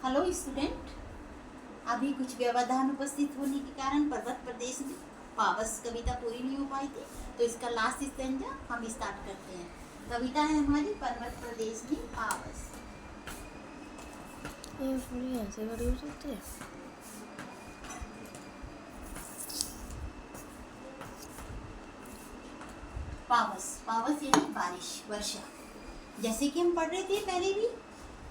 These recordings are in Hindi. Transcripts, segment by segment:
हेलो स्टूडेंट, अभी कुछ व्यवधान उपस्थित होने के कारण पर्वत प्रदेश में पावस कविता पूरी नहीं हो पाई थी, तो इसका लास्ट स्टैंजा हम स्टार्ट करते हैं। कविता है हमारी पर्वत प्रदेश में पावस। ऐसे बड़े हो सकते हैं। पावस पावस यानी बारिश, वर्षा। जैसे कि हम पढ़ रहे थे पहले भी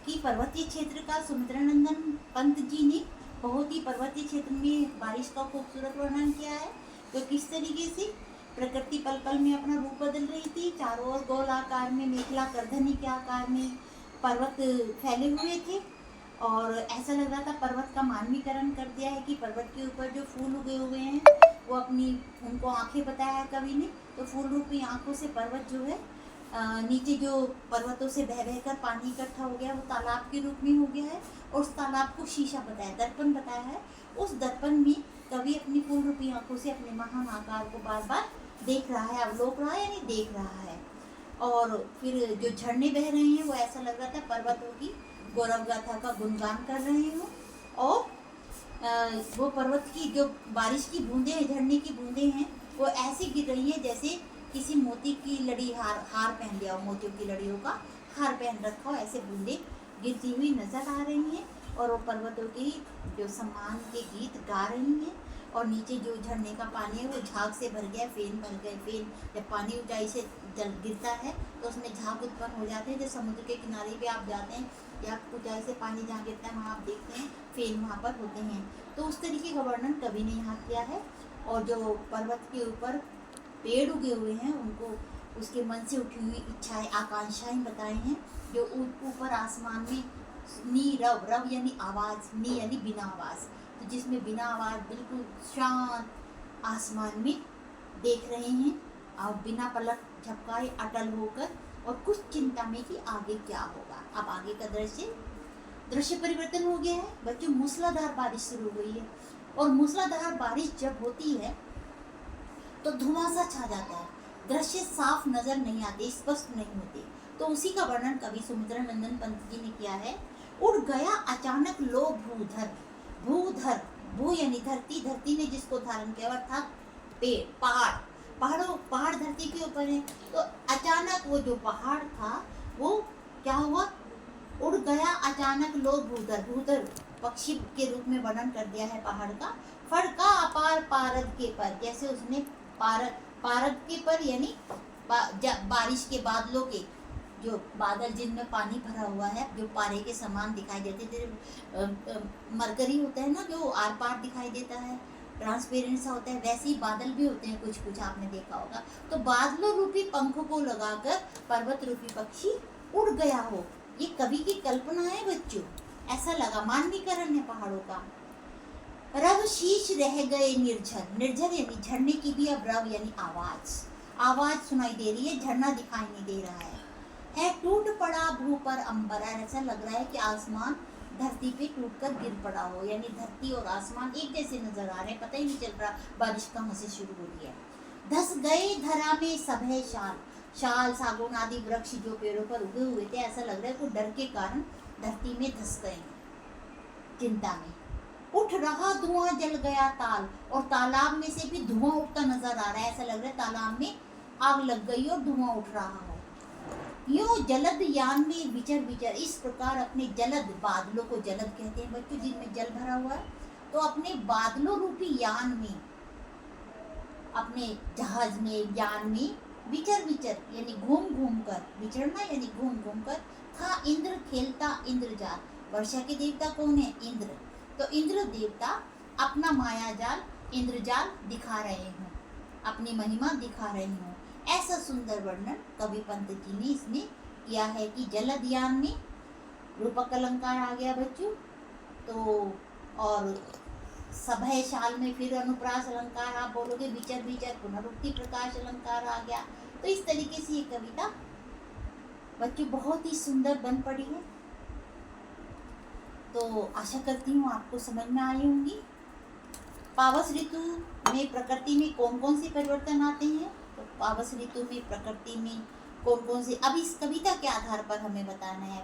कि पर्वतीय क्षेत्र का सुमित्रानंदन पंत जी ने बहुत ही पर्वतीय क्षेत्र में बारिश का खूबसूरत वर्णन किया है। तो किस तरीके से प्रकृति पल पल में अपना रूप बदल रही थी। चारों ओर गोल आकार में, मेखला करधनी के आकार में पर्वत फैले हुए थे और ऐसा लग रहा था पर्वत का मानवीकरण कर दिया है कि पर्वत के ऊपर जो फूल उगे हुए हैं वो अपनी उनको आंखें बताया है कवि ने। तो फूल रूपी आंखों से पर्वत जो है नीचे जो पर्वतों से बह बहकर पानी इकट्ठा हो गया वो तालाब के रूप में हो गया है और उस तालाब को शीशा बताया, दर्पण बताया है। उस दर्पण में कवि अपनी फूल रूपी आंखों से अपने महान आकार को बार बार देख रहा है, अवलोक रहा है यानी देख रहा है। और फिर जो झरने बह रहे हैं वो ऐसा लग रहा था पर्वतों की गौरव गाथा का गुणगान कर रहे हो। और वो पर्वत की जो बारिश की बूंदें हैं, झरने की बूंदें हैं, वो ऐसी गिर रही है जैसे किसी मोती की लड़ी हार पहन लिया हो, मोतियों की लड़ियों का हार पहन रखा हो, ऐसे बूंदें गिरती हुई नजर आ रही हैं। और वो पर्वतों की जो सम्मान के गीत गा रही हैं। और नीचे जो झरने का पानी है वो झाग से भर गया, फेन भर गए। फेन जब पानी ऊंचाई से जल गिरता है तो उसमें झाग उत्पन्न हो जाते हैं। जब समुद्र के किनारे पे आप जाते हैं या ऊंचाई से पानी जहाँ गिरता है वहाँ आप देखते हैं फेन वहाँ पर होते हैं। तो उस तरीके का वर्णन कवि ने यहाँ किया है। और जो पर्वत के ऊपर पेड़ उगे हुए हैं उनको उसके मन से उठी हुई इच्छाएं, आकांक्षाएं बताई हैं। जो ऊपर आसमान में नी रव रव यानी आवाज, नी यानी बिना आवाज, तो जिसमें बिना आवाज बिल्कुल शांत आसमान में देख रहे हैं और बिना पलक झपकाए अटल होकर और कुछ चिंता में कि आगे क्या होगा। अब आगे का दृश्य परिवर्तन हो गया है बच्चों। मूसलाधार बारिश शुरू हुई है और मूसलाधार बारिश जब होती है तो धुआं सा छा जाता है, दृश्य साफ नजर नहीं आते, स्पष्ट नहीं होते। तो उसी का वर्णन कवि सुमित्रानंदन पंत जी ने किया है। उड़ गया अचानक लो भूधर, भूधर भू यानी धरती, धरती ने जिसको धारण किया अर्थात पेड़, पहाड़ धरती के ऊपर है। तो अचानक वो जो पहाड़ था वो क्या हुआ, उड़ गया अचानक लो भूधर, भूधर पक्षी के रूप में वर्णन कर दिया है पहाड़ का। फड़का अपार पारद के पर, जैसे उसने पारद के पर यानी बारिश के बादलों के जो बादल जिनमें पानी भरा हुआ है जो पारे के समान दिखाई देते थे, मरकरी होता है ना जो आर पार दिखाई देता है, ट्रांसपेरेंट सा होता है, वैसे ही बादल भी होते हैं कुछ कुछ, आपने देखा होगा। तो बादलों रूपी पंखों को लगाकर पर्वत रूपी पक्षी उड़ गया हो, ये कवि की कल्पना है बच्चों। ऐसा लगा मानवीकरण है पहाड़ों का। रव शीश रह गए निर्झर, निर्झर यानी झरने की भी अब रव यानी आवाज, आवाज सुनाई दे रही है, झरना दिखाई नहीं दे रहा है टूट पड़ा भू पर अंबर, ऐसा लग रहा है कि आसमान धरती पे टूटकर गिर पड़ा हो, यानी धरती और आसमान एक जैसे नजर आ रहे हैं, पता ही नहीं चल रहा बारिश कहाँ से शुरू हो रही है। धस गए धरा में सभे शाल, शाल सागौन आदि वृक्ष जो पेड़ों पर उगे हुए थे, ऐसा लग रहा है वो डर के कारण धरती में धस गए, चिंता में। उठ रहा धुआं जल गया ताल, और तालाब में से भी धुआं उठता नजर आ रहा है, ऐसा लग रहा है तालाब में आग लग गई और धुआं उठ रहा हो। यूं जलद यान में विचर विचर, इस प्रकार अपने जलद, बादलों को जलद कहते हैं बच्चों जिनमें जल भरा हुआ है, तो अपने बादलों रूपी यान में, अपने जहाज में, यान में विचर विचर यानी घूम घूम कर, विचरना यानी घूम घूम कर, था इंद्र खेलता इंद्रजाल। वर्षा के देवता कौन है, इंद्र। तो इंद्र देवता अपना मायाजाल, इंद्रजाल दिखा रहे हों, अपनी महिमा दिखा रहे हों। ऐसा सुंदर वर्णन कवि पंत जी ने इसमें किया है कि जलदयान में रूपक अलंकार आ गया बच्चों, तो और सभय शाल में फिर अनुप्रास अलंकार आप बोलोगे, विचर विचर पुनरुक्ति प्रकाश अलंकार आ गया। तो इस तरीके से ये कविता बच्चों बहुत ही सुंदर बन पड़ी है। तो आशा करती हूँ आपको समझ में आई होंगी। पावस ऋतु में प्रकृति में कौन कौन से परिवर्तन आते हैं, तो पावस ऋतु में प्रकृति में कौन कौन से, अब इस कविता के आधार पर हमें बताना है।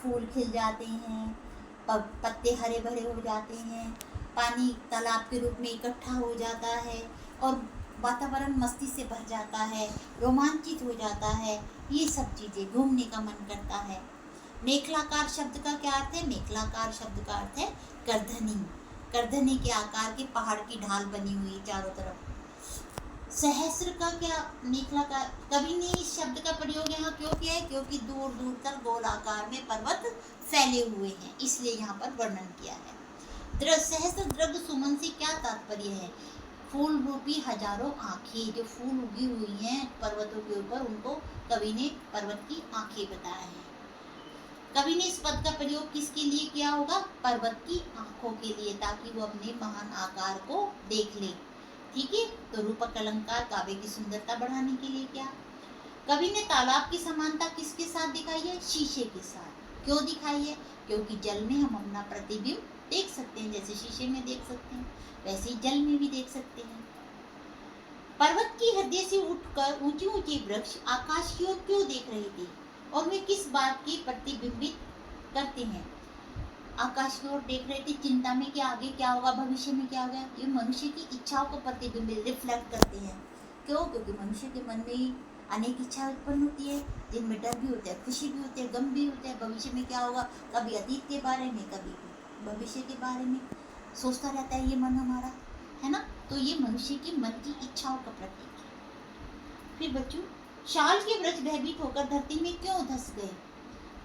फूल खिल जाते हैं, पत्ते हरे भरे हो जाते हैं, पानी तालाब के रूप में इकट्ठा हो जाता है और वातावरण मस्ती से भर जाता है, रोमांचित हो जाता है। ये सब चीज़ें घूमने का मन करता है। मेखलाकार शब्द का क्या अर्थ है? मेखलाकार शब्द का अर्थ है करधनी। करधनी के आकार के पहाड़ की ढाल बनी हुई है चारों तरफ। सहस्र का क्या? मेखलाकार। कवि ने इस शब्द का प्रयोग यहाँ क्यों किया है? क्योंकि दूर दूर तक गोलाकार में पर्वत फैले हुए हैं, इसलिए यहाँ पर वर्णन किया है। सहस्र दृग सुमन से क्या तात्पर्य है? फूल रूपी हजारों आंखें, जो फूल उगी हुई हैं पर्वतों के ऊपर, उनको कवि ने पर्वत की आंखें बताया है। कवि ने इस पद का प्रयोग किसके लिए किया होगा? पर्वत की आंखों के लिए, ताकि वो अपने महान आकार को देख ले। ठीक है, तो रूपक अलंकार काव्य की सुंदरता बढ़ाने के लिए क्या? कवि ने तालाब की समानता किसके साथ दिखाई है? शीशे के साथ। क्यों दिखाई है? क्योंकि जल में हम अपना प्रतिबिंब देख सकते हैं, जैसे शीशे में देख सकते हैं वैसे ही जल में भी देख सकते हैं। पर्वत की हृदय से उठकर ऊंचे ऊंचे वृक्ष आकाश की ओर क्यों देख रहे थे और वे किस बात की प्रतिबिंबित करते हैं? आकाश की ओर देख रहे थे, चिंता में कि आगे क्या होगा, भविष्य में क्या होगा। ये मनुष्य की इच्छाओं को प्रतिबिंबित रिफ्लेक्ट करते हैं। क्यों? क्योंकि मनुष्य के मन में ही अनेक इच्छाएं उत्पन्न होती है, जिनमें डर भी होता है, खुशी भी होती है, गम भी होता है। भविष्य में क्या होगा, कभी अतीत के बारे में, कभी भविष्य के बारे में सोचता रहता है ये मन हमारा, है ना। तो ये मनुष्य की मन की इच्छाओं का प्रतीक है। फिर बच्चों, शाल के वृक्ष भयभीत होकर धरती में क्यों धंस गए?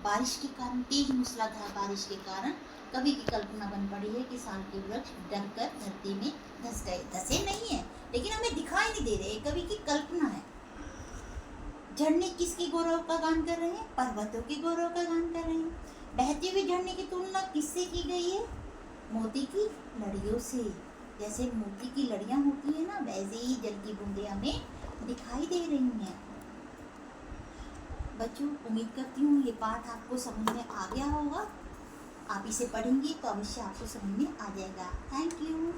बारिश के कारण, तेज मूसलाधार बारिश के कारण कवि की कल्पना बन पड़ी है कि शाल के वृक्ष डरकर धरती में धंस गए। धंसे नहीं है, लेकिन हमें दिखाई नहीं दे रहे, कवि की कल्पना है। झरने किसके गौरव का गान कर रहे हैं? पर्वतों के गौरव का गान कर रहे हैं। बहते हुए झरने की तुलना किससे की गई है? मोती की लड़ियों से। जैसे मोती की लड़ियां होती है ना, वैसे ही जल की बूंदें हमें दिखाई दे रही हैं। बच्चों, उम्मीद करती हूँ ये पाठ आपको समझ में आ गया होगा। आप इसे पढ़ेंगे तो अवश्य आपको समझ में आ जाएगा। Thank you.